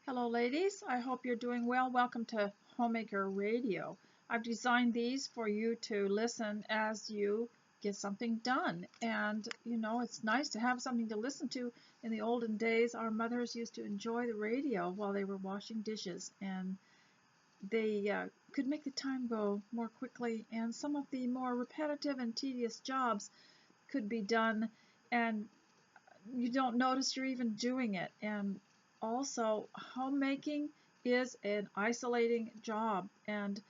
Hello ladies, I hope you're doing well. Welcome to Homemaker Radio. I've designed these for you to listen as you get something done. And it's nice to have something to listen to. In the olden days, our mothers used to enjoy the radio while they were washing dishes, and they could make the time go more quickly, and some of the more repetitive and tedious jobs could be done, and you don't notice you're even doing it. And also, homemaking is an isolating job, and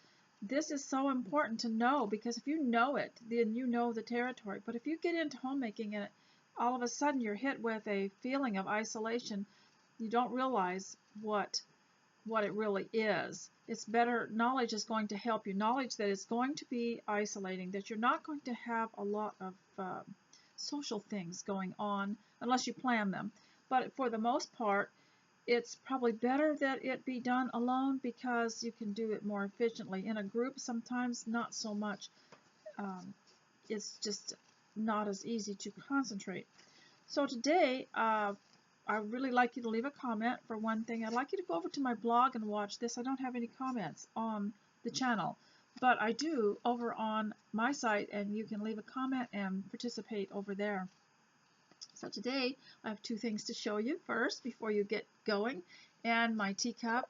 this is so important to know, because if you know it, then you know the territory. But if you get into homemaking and all of a sudden you're hit with a feeling of isolation, you don't realize what it really is. It's better, knowledge is going to help you. Knowledge that it's going to be isolating, that you're not going to have a lot of social things going on unless you plan them. But for the most part, it's probably better that it be done alone, because you can do it more efficiently. In a group, sometimes not so much. It's just not as easy to concentrate. So today, I'd really like you to leave a comment. For one thing, I'd like you to go over to my blog and watch this. I don't have any comments on the channel, but I do over on my site, and you can leave a comment and participate over there. So today I have two things to show you. First, before you get going, and my teacup,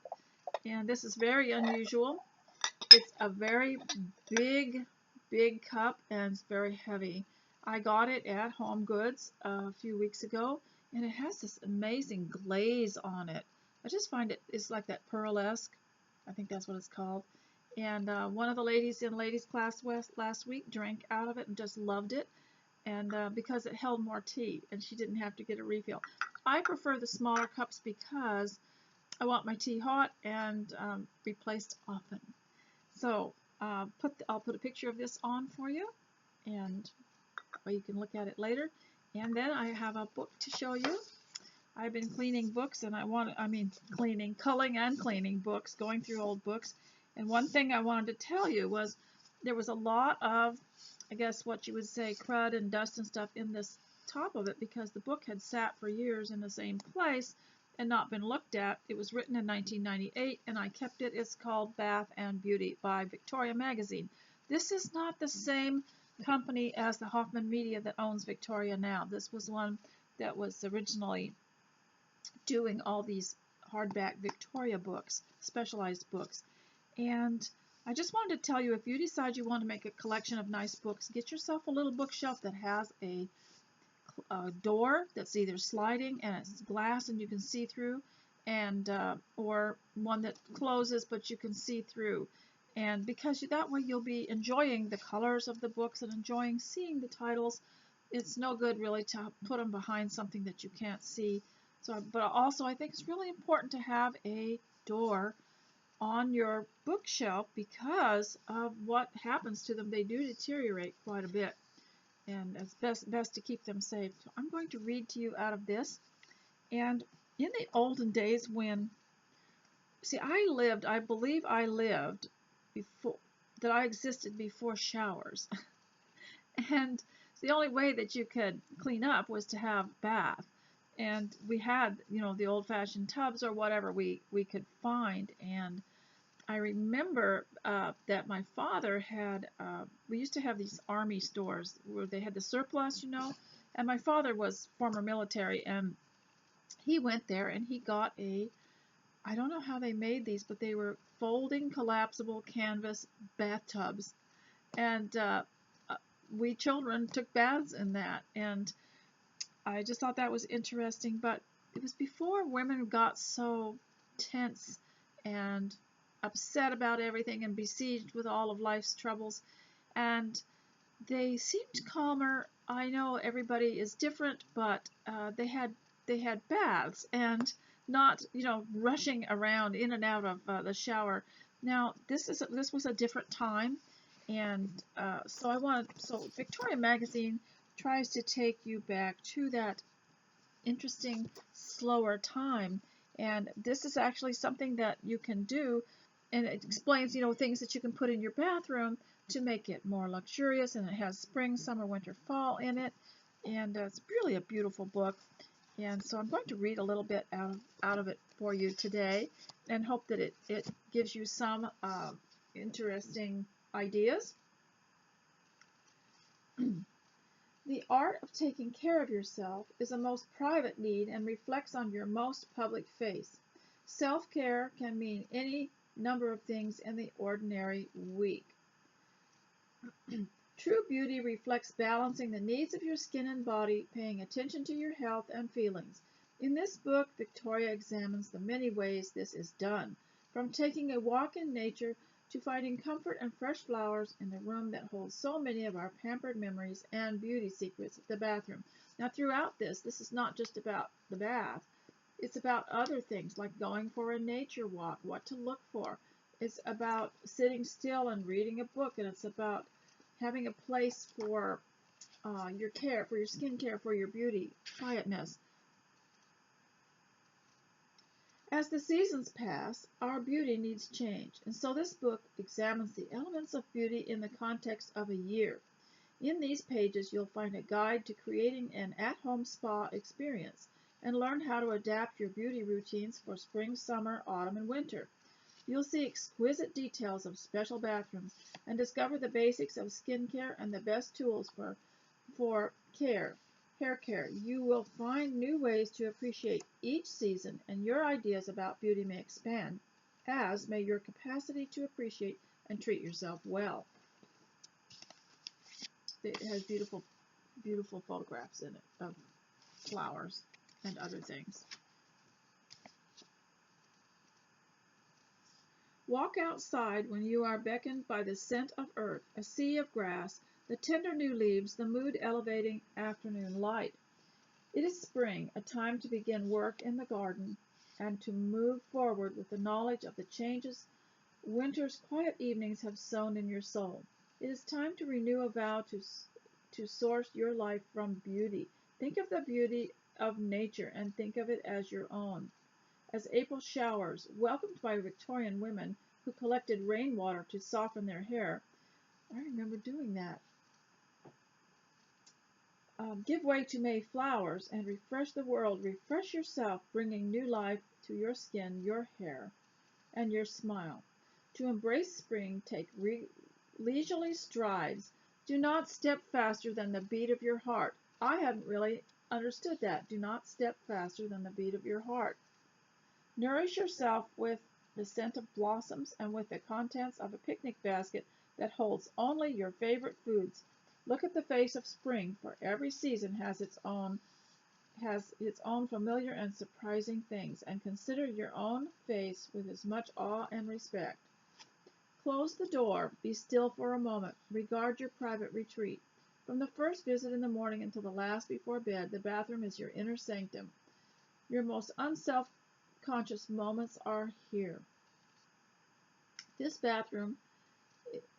and this is very unusual. It's a very big cup, and it's very heavy. I got it at Home Goods a few weeks ago, and it has this amazing glaze on it. I just find it's like that pearlesque. I think that's what it's called. And one of the ladies in ladies class last week drank out of it and just loved it, and because it held more tea and she didn't have to get a refill. I prefer the smaller cups because I want my tea hot and replaced often. So I'll put a picture of this on for you, and you can look at it later. And then I have a book to show you. I've been cleaning books, and culling and cleaning books, going through old books. And one thing I wanted to tell you was there was a lot of, I guess what you would say, crud and dust and stuff in this top of it, because the book had sat for years in the same place and not been looked at. It was written in 1998, and I kept it. It's called Bath and Beauty by Victoria Magazine. This is not the same company as the Hoffman Media that owns Victoria now. This was one that was originally doing all these hardback Victoria books, specialized books. And I just wanted to tell you, if you decide you want to make a collection of nice books, get yourself a little bookshelf that has a door that's either sliding and it's glass and you can see through, and or one that closes but you can see through. And because that way you'll be enjoying the colors of the books and enjoying seeing the titles. It's no good really to put them behind something that you can't see. So, but also I think it's really important to have a door on your bookshelf, because of what happens to them. They do deteriorate quite a bit, and it's best to keep them safe. So I'm going to read to you out of this. And in the olden days, I believe I lived before, that I existed before showers. And the only way that you could clean up was to have a bath. And we had, the old-fashioned tubs or whatever we could find. And I remember that my father had, we used to have these army stores where they had the surplus, and my father was former military, and he went there and he got I don't know how they made these, but they were folding collapsible canvas bathtubs. And we children took baths in that, and I just thought that was interesting. But it was before women got so tense and upset about everything and besieged with all of life's troubles, and they seemed calmer. I know everybody is different, but they had baths and not rushing around in and out of the shower. Now this was a different time, and so Victoria Magazine tries to take you back to that interesting, slower time. And this is actually something that you can do, and it explains, things that you can put in your bathroom to make it more luxurious. And it has spring, summer, winter, fall in it, and it's really a beautiful book. And so I'm going to read a little bit out of it for you today and hope that it gives you some interesting ideas. The art of taking care of yourself is a most private need and reflects on your most public face. Self-care can mean any number of things in the ordinary week. True beauty reflects balancing the needs of your skin and body, paying attention to your health and feelings. In this book, Victoria examines the many ways this is done, from taking a walk in nature to finding comfort and fresh flowers in the room that holds so many of our pampered memories and beauty secrets, the bathroom. Now, throughout this is not just about the bath. It's about other things like going for a nature walk, what to look for. It's about sitting still and reading a book, and it's about having a place for your care, for your skin care, for your beauty, quietness. As the seasons pass, our beauty needs change, and so this book examines the elements of beauty in the context of a year. In these pages, you'll find a guide to creating an at-home spa experience and learn how to adapt your beauty routines for spring, summer, autumn, and winter. You'll see exquisite details of special bathrooms and discover the basics of skincare and the best tools for hair care. You will find new ways to appreciate each season, and your ideas about beauty may expand, as may your capacity to appreciate and treat yourself well. It has beautiful, beautiful photographs in it of flowers and other things. Walk outside when you are beckoned by the scent of earth, a sea of grass, the tender new leaves, the mood-elevating afternoon light. It is spring, a time to begin work in the garden and to move forward with the knowledge of the changes winter's quiet evenings have sown in your soul. It is time to renew a vow to source your life from beauty. Think of the beauty of nature and think of it as your own. As April showers, welcomed by Victorian women who collected rainwater to soften their hair, I remember doing that. Give way to May flowers and refresh the world. Refresh yourself, bringing new life to your skin, your hair, and your smile. To embrace spring, take leisurely strides. Do not step faster than the beat of your heart. I hadn't really understood that. Do not step faster than the beat of your heart. Nourish yourself with the scent of blossoms and with the contents of a picnic basket that holds only your favorite foods. Look at the face of spring, for every season has its own familiar and surprising things, and consider your own face with as much awe and respect. Close the door, be still for a moment, regard your private retreat. From the first visit in the morning until the last before bed, the bathroom is your inner sanctum. Your most unself-conscious moments are here. This bathroom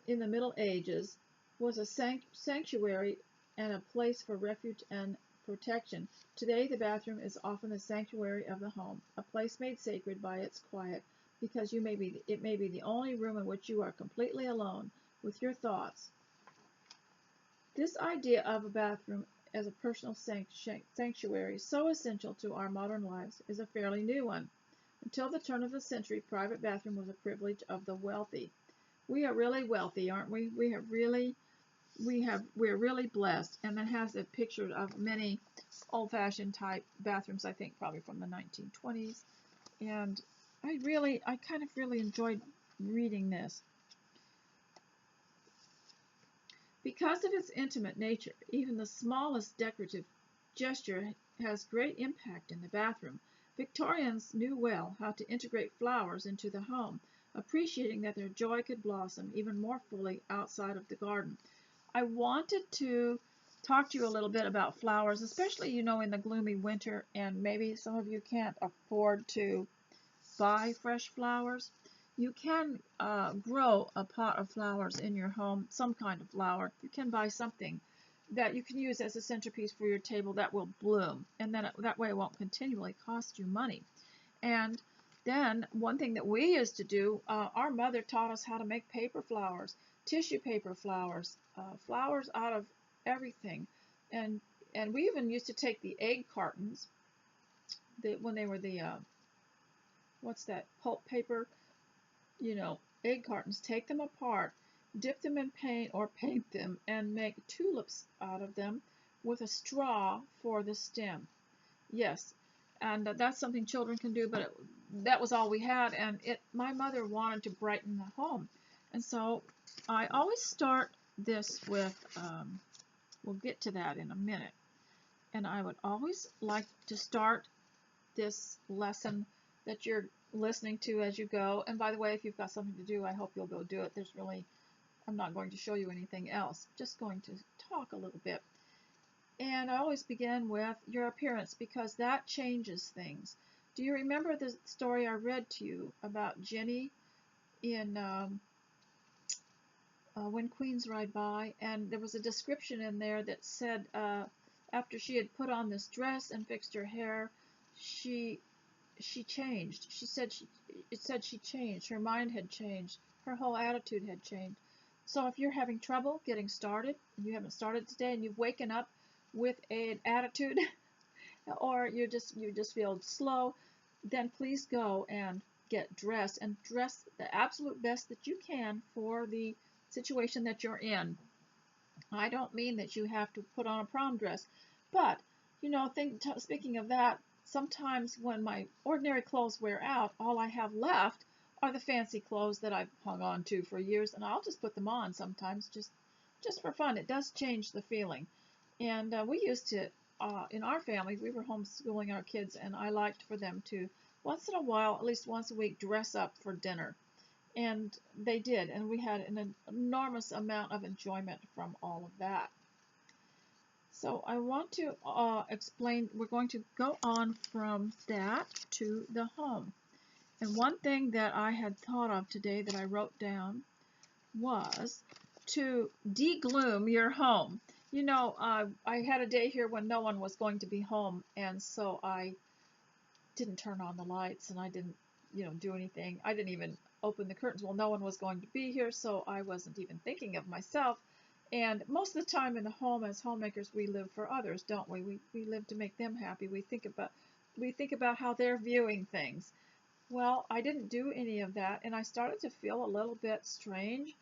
in the Middle Ages was a sanctuary and a place for refuge and protection. Today, the bathroom is often the sanctuary of the home, a place made sacred by its quiet, because it may be the only room in which you are completely alone with your thoughts. This idea of a bathroom as a personal sanctuary, so essential to our modern lives, is a fairly new one. Until the turn of the century, private bathroom was a privilege of the wealthy. We are really wealthy, aren't we? We're really blessed, and it has a picture of many old-fashioned type bathrooms, I think probably from the 1920s, and I kind of really enjoyed reading this. Because of its intimate nature, even the smallest decorative gesture has great impact in the bathroom. Victorians knew well how to integrate flowers into the home, appreciating that their joy could blossom even more fully outside of the garden. I wanted to talk to you a little bit about flowers, especially, in the gloomy winter, and maybe some of you can't afford to buy fresh flowers. You can grow a pot of flowers in your home, some kind of flower. You can buy something that you can use as a centerpiece for your table that will bloom, and then that way it won't continually cost you money. And then one thing that we used to do, our mother taught us how to make paper flowers, tissue paper flowers, flowers out of everything. And we even used to take the egg cartons when they were the what's that, pulp paper, egg cartons, take them apart, dip them in paint or paint them, and make tulips out of them with a straw for the stem. Yes, and that's something children can do, but that was all we had, and my mother wanted to brighten the home. And so I always start this with, we'll get to that in a minute, and I would always like to start this lesson that you're listening to as you go. And by the way, if you've got something to do, I hope you'll go do it. I'm not going to show you anything else, just going to talk a little bit. And I always begin with your appearance because that changes things. Do you remember the story I read to you about Jenny in When Queens Ride By? And there was a description in there that said after she had put on this dress and fixed her hair, she changed. It said she changed. Her mind had changed. Her whole attitude had changed. So if you're having trouble getting started, and you haven't started today, and you've waken up with an attitude, or you just feel slow, then please go and get dressed and dress the absolute best that you can for the situation that you're in. I don't mean that you have to put on a prom dress, but speaking of that, sometimes when my ordinary clothes wear out, all I have left are the fancy clothes that I've hung on to for years, and I'll just put them on sometimes just for fun. It does change the feeling. And we used to, in our family, we were homeschooling our kids, and I liked for them to, once in a while, at least once a week, dress up for dinner. And they did, and we had an enormous amount of enjoyment from all of that. So I want to explain, we're going to go on from that to the home. And one thing that I had thought of today that I wrote down was to de-gloom your home. I had a day here when no one was going to be home, and so I didn't turn on the lights, and I didn't, do anything. I didn't even open the curtains. Well, no one was going to be here, so I wasn't even thinking of myself. And most of the time in the home, as homemakers, we live for others, don't we? We live to make them happy. We think about how they're viewing things. Well, I didn't do any of that, and I started to feel a little bit strange.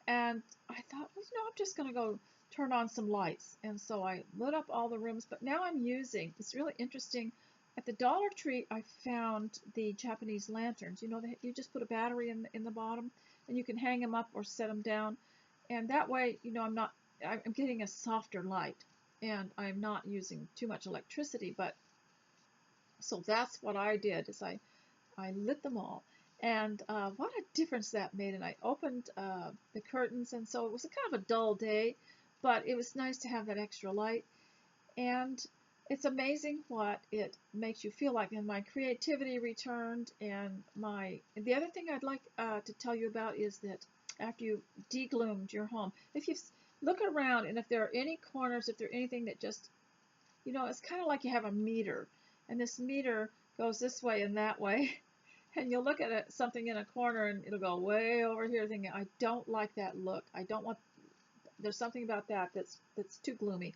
And I thought, well, I'm just going to go turn on some lights. And so I lit up all the rooms, but now it's really interesting. At the Dollar Tree, I found the Japanese lanterns. You just put a battery in the bottom, and you can hang them up or set them down. And that way, I'm getting a softer light, and I'm not using too much electricity. But so that's what I did, is I lit them all. And what a difference that made. And I opened the curtains, and so it was a kind of a dull day, but it was nice to have that extra light. And it's amazing what it makes you feel like. And my creativity returned. And the other thing I'd like to tell you about is that after you degloomed your home, if you look around, and if there are any corners, if there anything that just, it's kind of like you have a meter, and this meter goes this way and that way. And you'll look at something in a corner, and it'll go way over here, thinking, I don't like that look. There's something about that's too gloomy.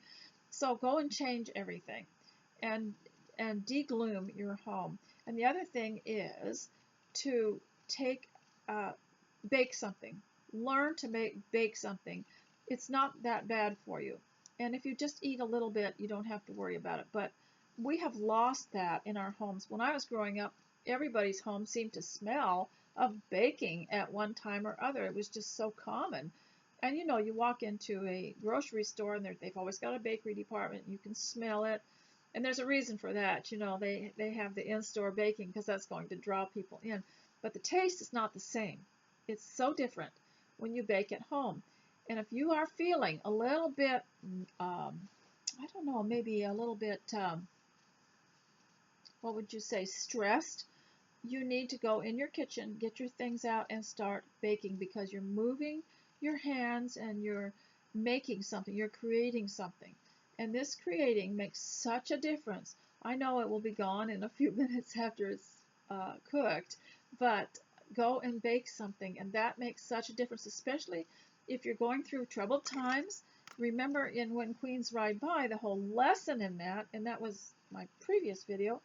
So go and change everything, and degloom your home. And the other thing is to bake something. Learn to bake something. It's not that bad for you. And if you just eat a little bit, you don't have to worry about it. But we have lost that in our homes. When I was growing up, everybody's home seemed to smell of baking at one time or other. It was just so common. And you walk into a grocery store, and they've always got a bakery department. You can smell it. And there's a reason for that. They have the in-store baking because that's going to draw people in. But the taste is not the same. It's so different when you bake at home. And if you are feeling a little bit, I don't know, maybe a little bit, what would you say, stressed, you need to go in your kitchen, get your things out, and start baking, because you're moving your hands and you're making something, you're creating something. And this creating makes such a difference. I know it will be gone in a few minutes after it's cooked, but go and bake something, and that makes such a difference, especially if you're going through troubled times. Remember, in When Queens Ride By, the whole lesson in that, and that was my previous video,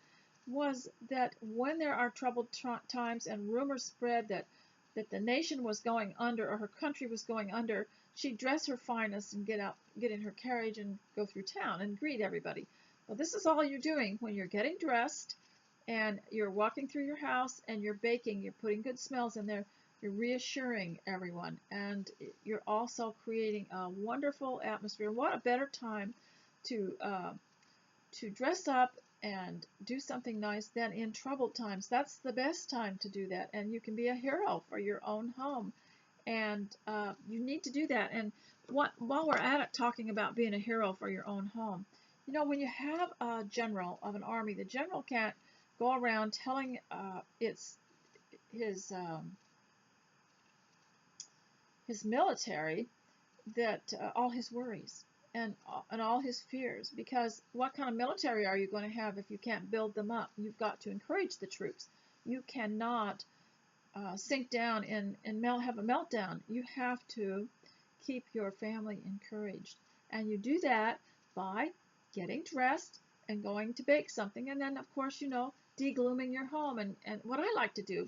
was that when there are troubled times and rumors spread that the nation was going under or her country was going under, she'd dress her finest and get in her carriage and go through town and greet everybody. Well, this is all you're doing when you're getting dressed and you're walking through your house and you're baking, you're putting good smells in there, you're reassuring everyone, and you're also creating a wonderful atmosphere. What a better time to dress up and do something nice than in troubled times. That's the best time to do that, and you can be a hero for your own home, and you need to do that. And while we're at it, talking about being a hero for your own home, when you have a general of an army, the general can't go around telling his his military that all his worries and all his fears, because what kind of military are you going to have if you can't build them up? You've got to encourage the troops. You cannot sink down and have a meltdown. You have to keep your family encouraged, and you do that by getting dressed and going to bake something, and then of course deglooming your home. And what I like to do,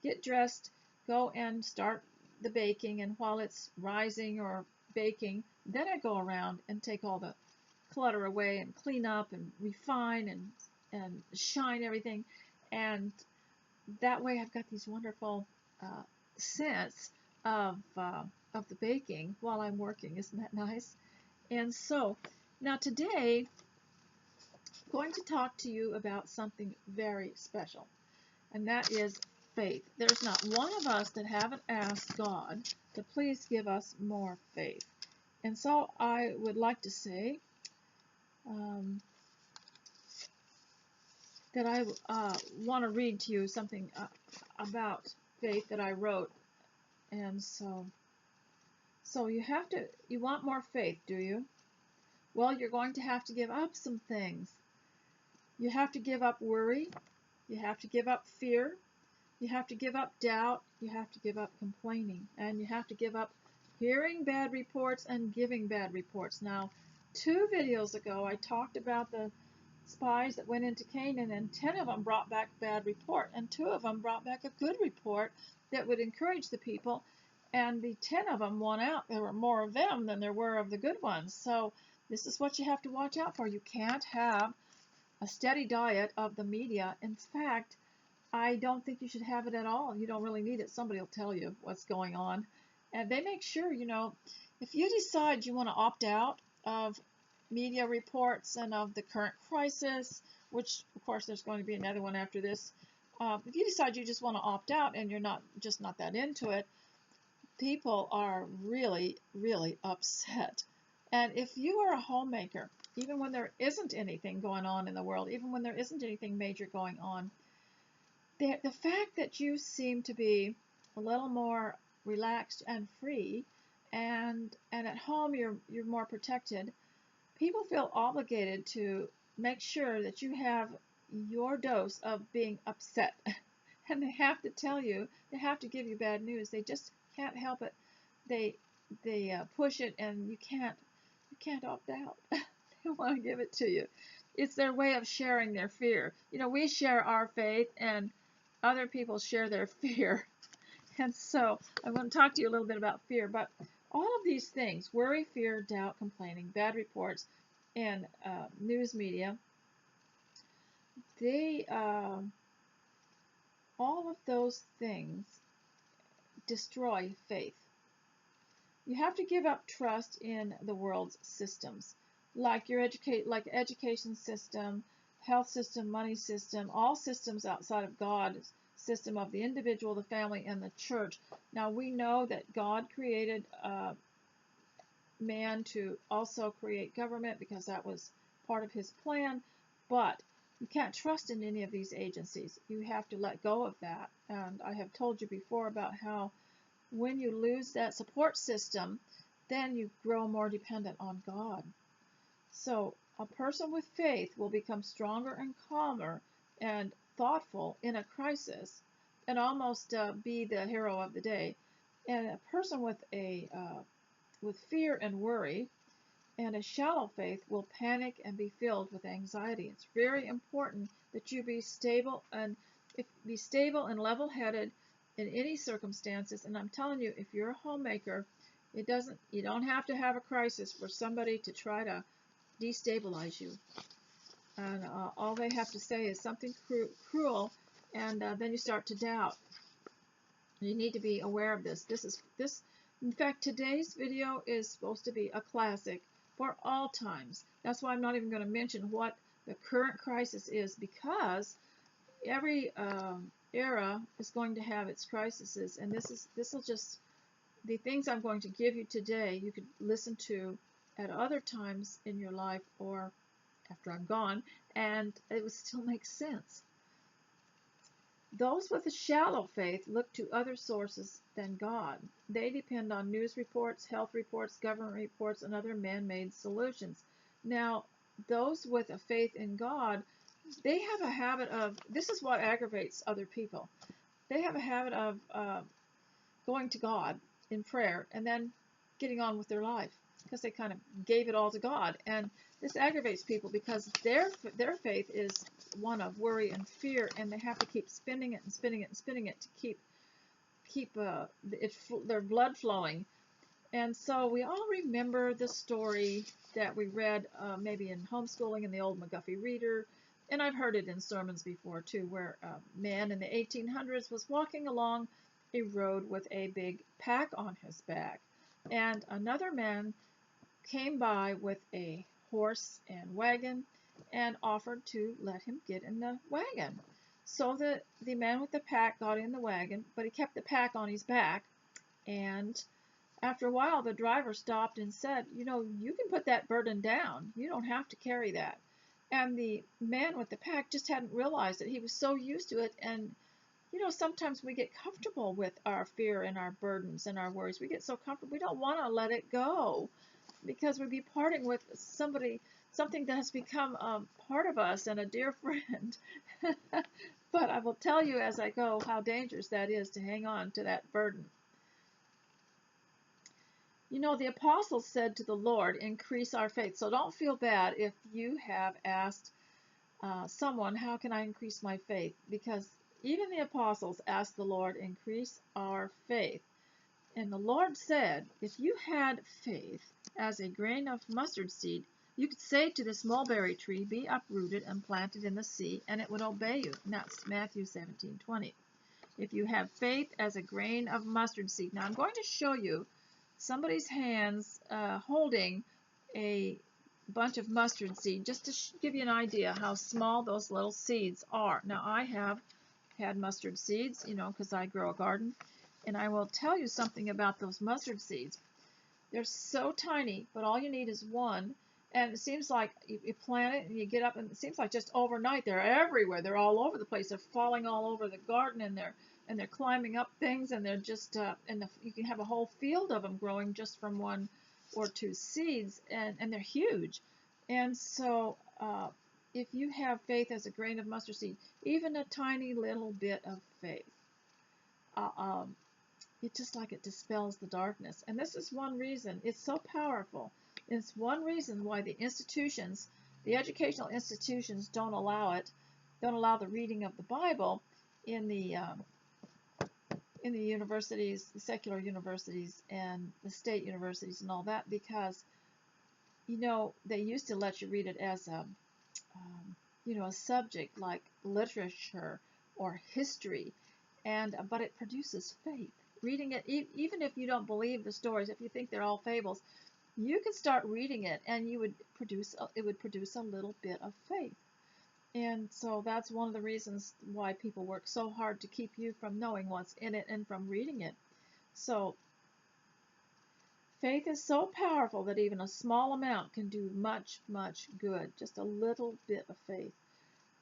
get dressed, go and start the baking, and while it's rising or baking, then I go around and take all the clutter away and clean up and refine and shine everything. And that way I've got these wonderful scents of the baking while I'm working. Isn't that nice? And so now today I'm going to talk to you about something very special, and that is faith. There's not one of us that haven't asked God to please give us more faith. And so I would like to say that I want to read to you something about faith that I wrote. And so you want more faith, do you? Well, you're going to have to give up some things. You have to give up worry. You have to give up fear. You have to give up doubt. You have to give up complaining. And you have to give up hearing bad reports and giving bad reports. Now, 2 videos ago, I talked about the spies that went into Canaan, and 10 of them brought back a bad report, and 2 of them brought back a good report that would encourage the people. And the 10 of them won out. There were more of them than there were of the good ones. So this is what you have to watch out for. You can't have a steady diet of the media. In fact, I don't think you should have it at all. You don't really need it. Somebody will tell you what's going on. And they make sure, if you decide you want to opt out of media reports and of the current crisis, which of course there's going to be another one after this, if you decide you just want to opt out and you're not that into it, people are really, really upset. And if you are a homemaker, even when there isn't anything going on in the world, even when there isn't anything major going on, the fact that you seem to be a little more relaxed and free, and at home you're more protected, people feel obligated to make sure that you have your dose of being upset. And they have to tell you, they have to give you bad news. They just can't help it. They push it, and you can't opt out. They want to give it to you. It's their way of sharing their fear. We share our faith, and other people share their fear. And so I'm going to talk to you a little bit about fear. But all of these things, worry, fear, doubt, complaining, bad reports, and news media, they all of those things destroy faith. You have to give up trust in the world's systems, like education system, health system, money system, all systems outside of God's system of the individual, the family, and the church. Now we know that God created man to also create government because that was part of his plan, but you can't trust in any of these agencies. You have to let go of that. And I have told you before about how when you lose that support system, then you grow more dependent on God. So a person with faith will become stronger and calmer and thoughtful in a crisis, and almost be the hero of the day. And a person with fear and worry And a shallow faith will panic and be filled with anxiety. It's very important that you be stable and level-headed in any circumstances. And I'm telling you, if you're a homemaker, you don't have to have a crisis for somebody to try to destabilize you. And all they have to say is something cruel, and then you start to doubt. You need to be aware of this. In fact, today's video is supposed to be a classic for all times. That's why I'm not even going to mention what the current crisis is, because every era is going to have its crises, and this will just, the things I'm going to give you today, you could listen to at other times in your life or after I'm gone, and it would still make sense. Those with a shallow faith look to other sources than God. They depend on news reports, health reports, government reports, and other man-made solutions. Now, those with a faith in God, they have a habit of, this is what aggravates other people. They have a habit of going to God in prayer and then getting on with their life because they kind of gave it all to God. And this aggravates people because their faith is one of worry and fear, and they have to keep spinning it and spinning it and spinning it to keep their blood flowing. And so we all remember the story that we read maybe in homeschooling in the old McGuffey Reader, and I've heard it in sermons before too, where a man in the 1800s was walking along a road with a big pack on his back, and another man came by with a horse and wagon and offered to let him get in the wagon. So the man with the pack got in the wagon, but he kept the pack on his back, and after a while, the driver stopped and said, you know, you can put that burden down. You don't have to carry that. And the man with the pack just hadn't realized it. He was so used to it. And, you know, sometimes we get comfortable with our fear and our burdens and our worries. We get so comfortable. We don't want to let it go because we'd be parting with something that has become a part of us and a dear friend. But I will tell you as I go how dangerous that is to hang on to that burden. You know, the apostles said to the Lord, increase our faith. So don't feel bad if you have asked someone, how can I increase my faith? Because even the apostles asked the Lord, increase our faith. And the Lord said, if you had faith as a grain of mustard seed, you could say to this mulberry tree, be uprooted and planted in the sea, and it would obey you. And that's Matthew 17:20. If you have faith as a grain of mustard seed. Now I'm going to show you somebody's hands holding a bunch of mustard seed, just to give you an idea how small those little seeds are. Now I have had mustard seeds, you know, because I grow a garden, and I will tell you something about those mustard seeds. They're so tiny, but all you need is one, and it seems like you plant it and you get up, and it seems like just overnight they're everywhere. They're all over the place. They're falling all over the garden, and they're climbing up things, and they're just you can have a whole field of them growing just from one or two seeds, and they're huge. And so if you have faith as a grain of mustard seed, even a tiny little bit of faith, it's just like it dispels the darkness. And this is one reason it's so powerful. It's one reason why the institutions, the educational institutions, don't allow the reading of the Bible in the universities, the secular universities, and the state universities, and all that, because you know they used to let you read it as a a subject like literature or history, and but it produces faith. Reading it, even if you don't believe the stories, if you think they're all fables, you can start reading it, and it would produce a little bit of faith. And so that's one of the reasons why people work so hard to keep you from knowing what's in it and from reading it. So faith is so powerful that even a small amount can do much, much good. Just a little bit of faith.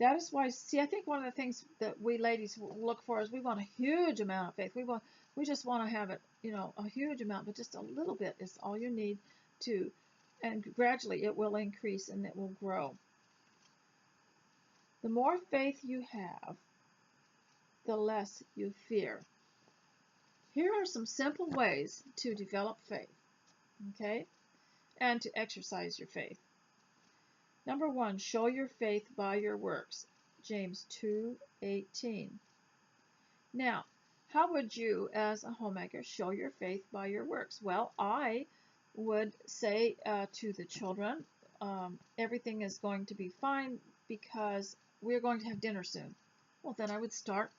That is why, see, I think one of the things that we ladies look for is we want a huge amount of faith. We just want to have it, a huge amount, but just a little bit is all you need to, and gradually it will increase and it will grow. The more faith you have, the less you fear. Here are some simple ways to develop faith, okay? and to exercise your faith. Number 1, show your faith by your works. James 2:18. Now, how would you, as a homemaker, show your faith by your works? Well, I would say to the children, everything is going to be fine because we're going to have dinner soon. Well, then I would start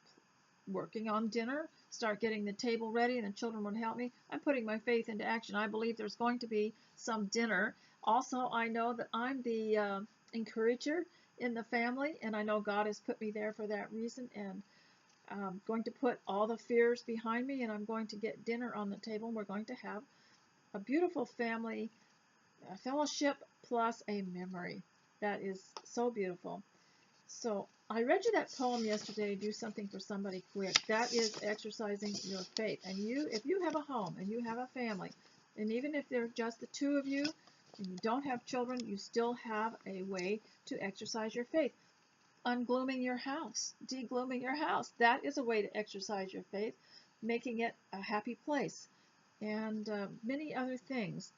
working on dinner, start getting the table ready, and the children would help me. I'm putting my faith into action. I believe there's going to be some dinner. Also, I know that I'm the encourager in the family, and I know God has put me there for that reason, and I'm going to put all the fears behind me, and I'm going to get dinner on the table, and we're going to have a beautiful family fellowship plus a memory. That is so beautiful. So I read you that poem yesterday, Do Something for Somebody Quick. That is exercising your faith. And if you have a home and you have a family, and even if they're just the two of you and you don't have children, you still have a way to exercise your faith. Unglooming your house, deglooming your house. That is a way to exercise your faith, making it a happy place, and many other things.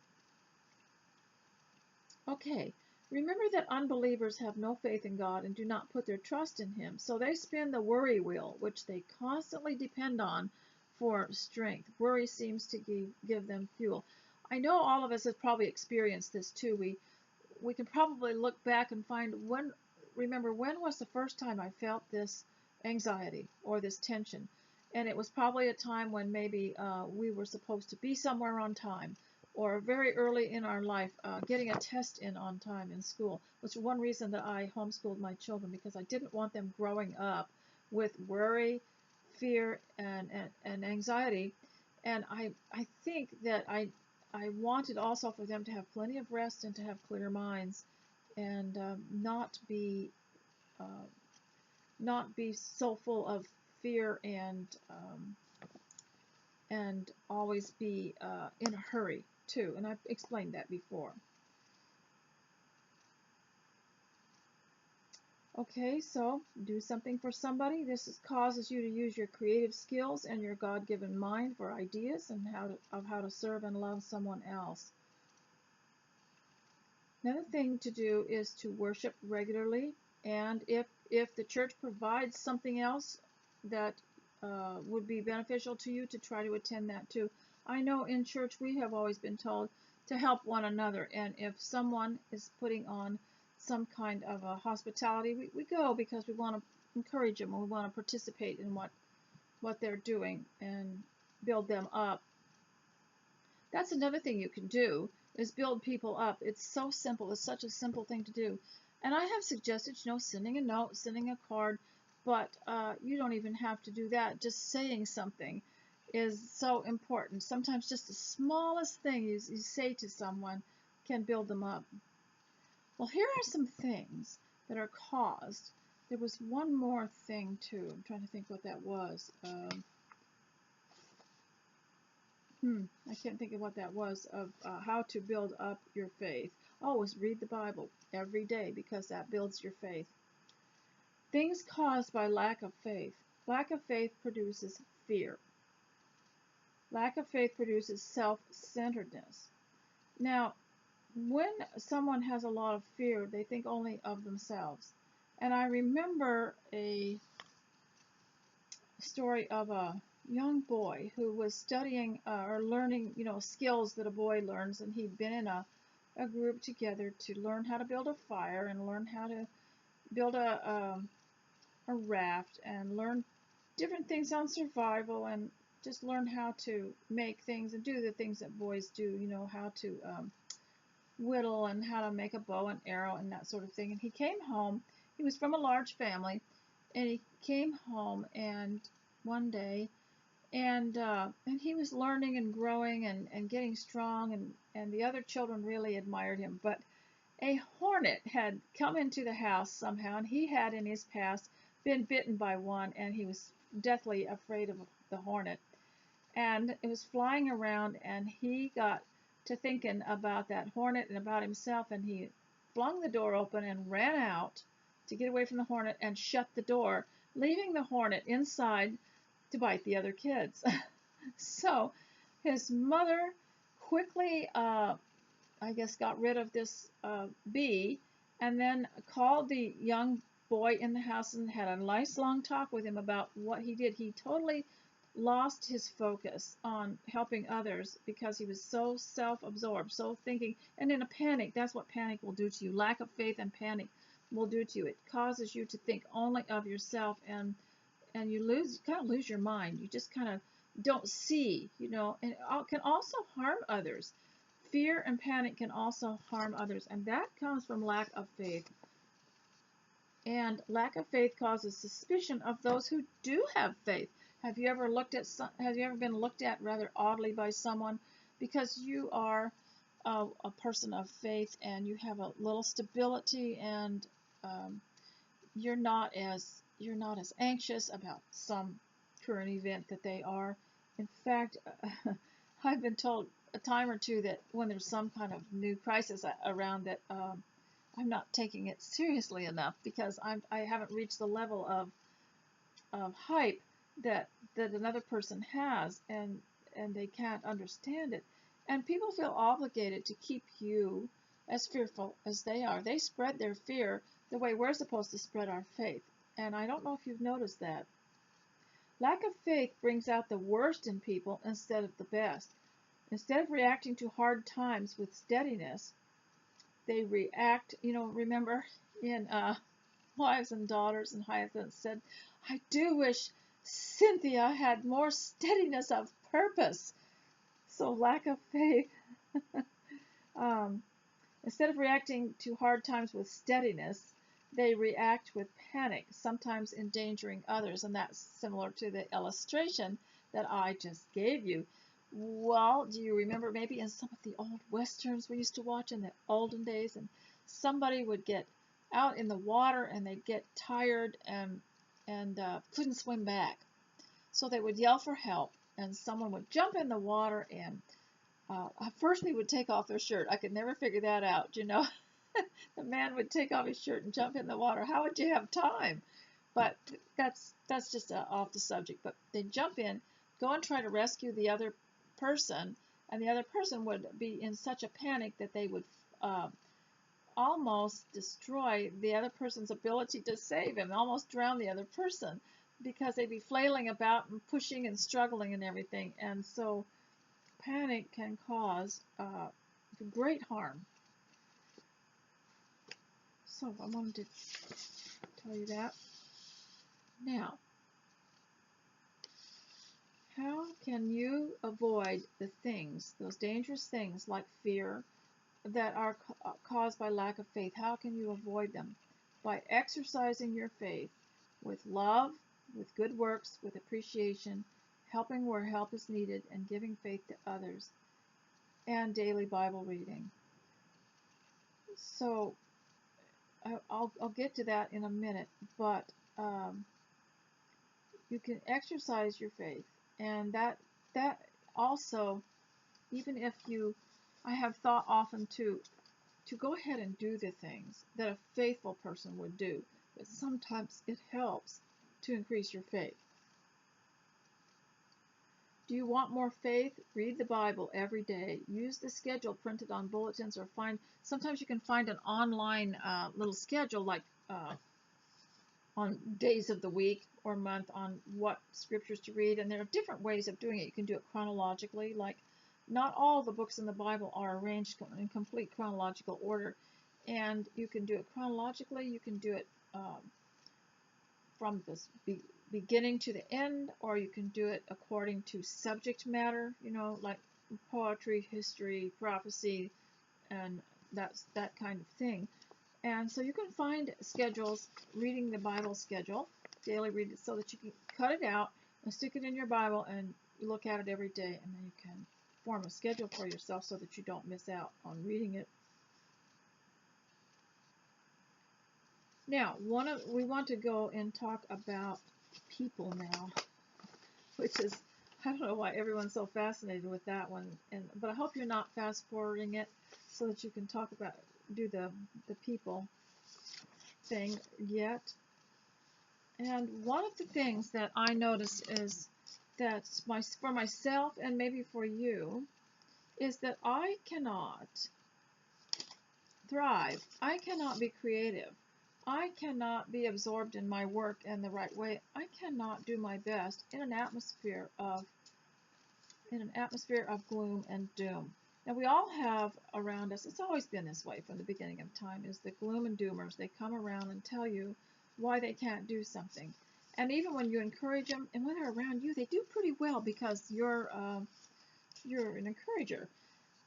Okay, remember that unbelievers have no faith in God and do not put their trust in Him, so they spin the worry wheel, which they constantly depend on for strength. Worry seems to give them fuel. I know all of us have probably experienced this too. We can probably look back and remember when was the first time I felt this anxiety or this tension, and it was probably a time when maybe we were supposed to be somewhere on time, or very early in our life, getting a test in on time in school, which was one reason that I homeschooled my children, because I didn't want them growing up with worry, fear, and anxiety. And I think that I wanted also for them to have plenty of rest and to have clear minds, and uh, not be so full of fear and always be in a hurry too. And I've explained that before. Okay, so do something for somebody. This causes you to use your creative skills and your God-given mind for ideas and how to serve and love someone else. Another thing to do is to worship regularly, and if the church provides something else that would be beneficial to you, to try to attend that too. I know in church we have always been told to help one another, and if someone is putting on some kind of a hospitality, we go because we want to encourage them and we want to participate in what they're doing and build them up. That's another thing you can do, is build people up. It's so simple. It's such a simple thing to do. And I have suggested, sending a note, sending a card, but you don't even have to do that. Just saying something is so important. Sometimes just the smallest thing you say to someone can build them up. Well, here are some things that are caused. There was one more thing too. I'm trying to think what that was. I can't think of what that was, of how to build up your faith. Always read the Bible every day, because that builds your faith. Things caused by lack of faith. Lack of faith produces fear. Lack of faith produces self-centeredness. Now, when someone has a lot of fear, they think only of themselves. And I remember a story of a young boy who was studying or learning, skills that a boy learns, and he'd been in a group together to learn how to build a fire and learn how to build a raft and learn different things on survival, and just learn how to make things and do the things that boys do, how to whittle and how to make a bow and arrow and that sort of thing. And he came home. He was from a large family, and he came home and one day, and he was learning and growing and getting strong, and the other children really admired him. But a hornet had come into the house somehow, and he had in his past been bitten by one, and he was deathly afraid of the hornet. And it was flying around, and he got to thinking about that hornet and about himself, and he flung the door open and ran out to get away from the hornet and shut the door, leaving the hornet inside to bite the other kids. So his mother quickly I guess, got rid of this bee, and then called the young boy in the house and had a nice long talk with him about what he did. He totally lost his focus on helping others because he was so self-absorbed, so thinking, and in a panic. That's what panic will do to you. Lack of faith and panic will do to you. It causes you to think only of yourself, and you kind of lose your mind. You just kind of don't see, and it can also harm others. Fear and panic can also harm others, and that comes from lack of faith. And lack of faith causes suspicion of those who do have faith. Have you ever been looked at rather oddly by someone because you are a person of faith and you have a little stability, and um, you're not as anxious about some current event that they are. In fact, I've been told a time or two that when there's some kind of new crisis around, that I'm not taking it seriously enough because I haven't reached the level of hype that another person has, and they can't understand it. And people feel obligated to keep you as fearful as they are. They spread their fear the way we're supposed to spread our faith. And I don't know if you've noticed that. Lack of faith brings out the worst in people instead of the best. Instead of reacting to hard times with steadiness, they react. Remember in Wives and Daughters, and Hyacinth said, "I do wish Cynthia had more steadiness of purpose." So lack of faith. um, Instead of reacting to hard times with steadiness, they react with panic, sometimes endangering others. And that's similar to the illustration that I just gave you. Well, do you remember maybe in some of the old westerns we used to watch in the olden days, and somebody would get out in the water and they'd get tired and couldn't swim back. So they would yell for help, and someone would jump in the water, and first they would take off their shirt. I could never figure that out. The man would take off his shirt and jump in the water. How would you have time? But that's just off the subject. But they jump in, go and try to rescue the other person, and the other person would be in such a panic that they would uh, almost destroy the other person's ability to save him, almost drown the other person, because they'd be flailing about and pushing and struggling and everything. And so panic can cause great harm. So I wanted to tell you that. Now, how can you avoid the things, those dangerous things like fear that are caused by lack of faith? How can you avoid them? By exercising your faith with love, with good works, with appreciation, helping where help is needed, and giving faith to others, and daily Bible reading. So I'll get to that in a minute, but you can exercise your faith, and that also, even if I have thought often to go ahead and do the things that a faithful person would do, but sometimes it helps to increase your faith. Do you want more faith? Read the Bible every day. Use the schedule printed on bulletins, or sometimes you can find an online little schedule, like on days of the week or month, on what scriptures to read. And there are different ways of doing it. You can do it chronologically, like not all the books in the Bible are arranged in complete chronological order. And you can do it chronologically. You can do it from the beginning to the end, or you can do it according to subject matter, like poetry, history, prophecy, and that kind of thing. And so you can find schedules, reading the Bible schedule, daily read it, so that you can cut it out and stick it in your Bible and look at it every day, and then you can form a schedule for yourself so that you don't miss out on reading it. Now, we want to go and talk about people now, which is, I don't know why everyone's so fascinated with that one, but I hope you're not fast forwarding it so that you can do the people thing yet. And one of the things that I notice is that for myself, and maybe for you, is that I cannot thrive. I cannot be creative. I cannot be absorbed in my work in the right way. I cannot do my best in an atmosphere of gloom and doom. Now we all have around us, it's always been this way from the beginning of time, is the gloom and doomers. They come around and tell you why they can't do something. And even when you encourage them, and when they're around you, they do pretty well because you're an encourager.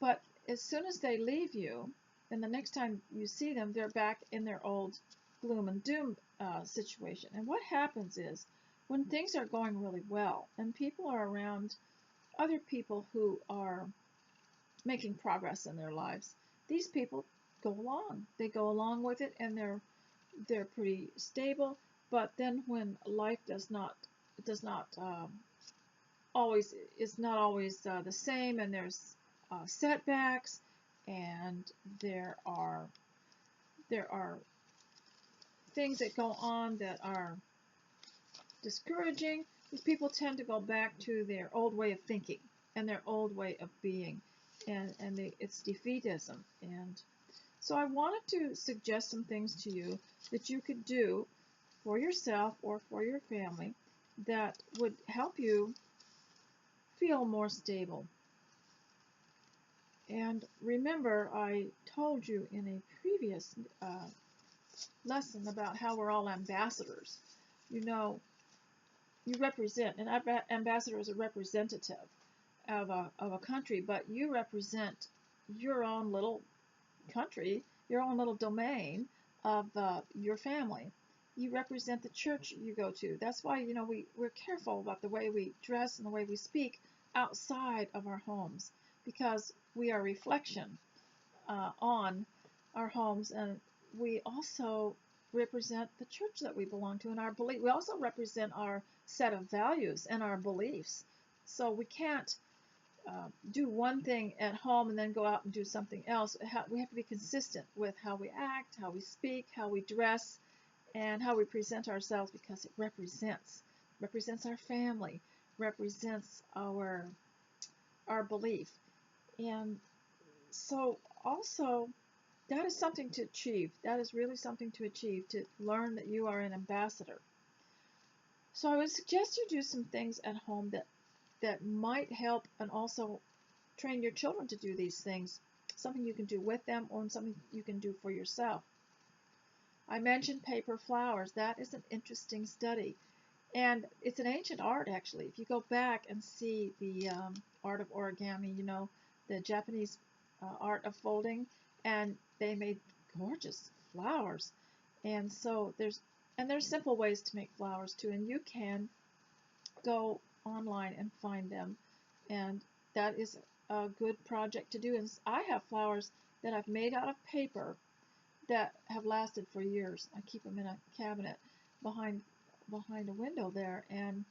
But as soon as they leave you, and the next time you see them, they're back in their old gloom and doom situation. And what happens is when things are going really well and people are around other people who are making progress in their lives, these people go along. They go along with it, and they're pretty stable. But then when life does not always is not always the same, and there's setbacks, and there are things that go on that are discouraging, these people tend to go back to their old way of thinking and their old way of being, and it's defeatism. And so I wanted to suggest some things to you that you could do for yourself or for your family that would help you feel more stable. And remember, I told you in a previous lesson about how we're all ambassadors. You know, you represent, an ambassador is a representative of a country, but you represent your own little country, your own little domain of your family. You represent the church you go to. That's why, you know, we're careful about the way we dress and the way we speak outside of our homes, because we are a reflection on our homes, and we also represent the church that we belong to and our belief. We also represent our set of values and our beliefs. So we can't do one thing at home and then go out and do something else. We have to be consistent with how we act, how we speak, how we dress, and how we present ourselves, because it represents our family, represents our belief. And so also, that is something to achieve. That is really something to achieve, to learn that you are an ambassador. So I would suggest you do some things at home that might help, and also train your children to do these things. Something you can do with them, or something you can do for yourself. I mentioned paper flowers. That is an interesting study. And it's an ancient art, actually. If you go back and see the art of origami, you know, the Japanese art of folding, and they made gorgeous flowers. And so there's simple ways to make flowers too, and you can go online and find them, and that is a good project to do. And I have flowers that I've made out of paper that have lasted for years. I keep them in a cabinet behind a window there, and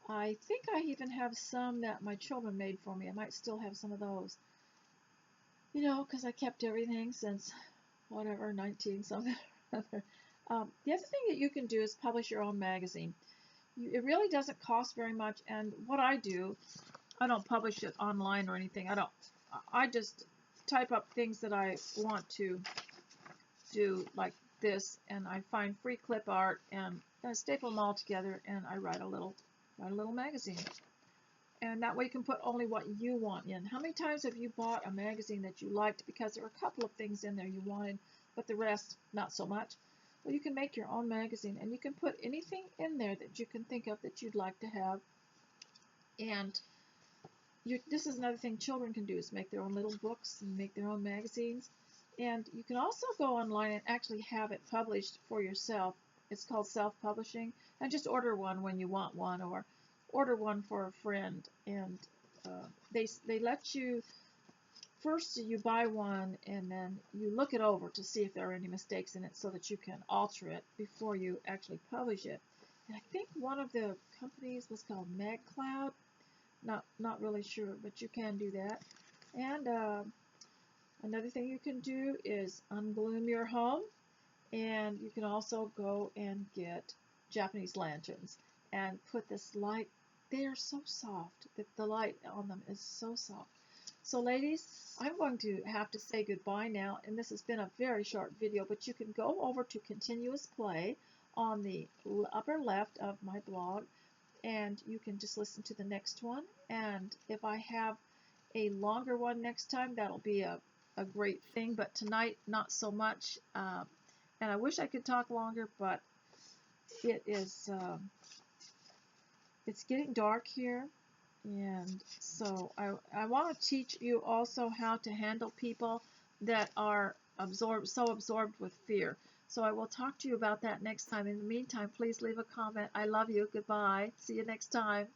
I think I even have some that my children made for me. I might still have some of those, you know, because I kept everything since whatever 19 something or other. The other thing that you can do is publish your own magazine. It really doesn't cost very much, and what I do, I don't publish it online or anything. I just type up things that I want to do, like this, and I find free clip art, and I staple them all together, and I write a little magazine. And that way you can put only what you want in. How many times have you bought a magazine that you liked because there were a couple of things in there you wanted, but the rest not so much? Well, you can make your own magazine, and you can put anything in there that you can think of that you'd like to have. And this is another thing children can do, is make their own little books and make their own magazines. And you can also go online and actually have it published for yourself. It's called self-publishing. And just order one when you want one, or order one for a friend. And they let you, first you buy one, and then you look it over to see if there are any mistakes in it, so that you can alter it before you actually publish it. And I think one of the companies was called MagCloud. Not really sure, but you can do that. And another thing you can do is ungloom your home, and you can also go and get Japanese lanterns and put this light. They are so soft that the light on them is so soft. So ladies, I'm going to have to say goodbye now, and this has been a very short video, but you can go over to continuous play on the upper left of my blog, and you can just listen to the next one. And if I have a longer one next time, that'll be a great thing, but tonight not so much. And I wish I could talk longer, but it is it's getting dark here. And so I want to teach you also how to handle people that are so absorbed with fear. So I will talk to you about that next time. In the meantime, please leave a comment. I love you. Goodbye. See you next time.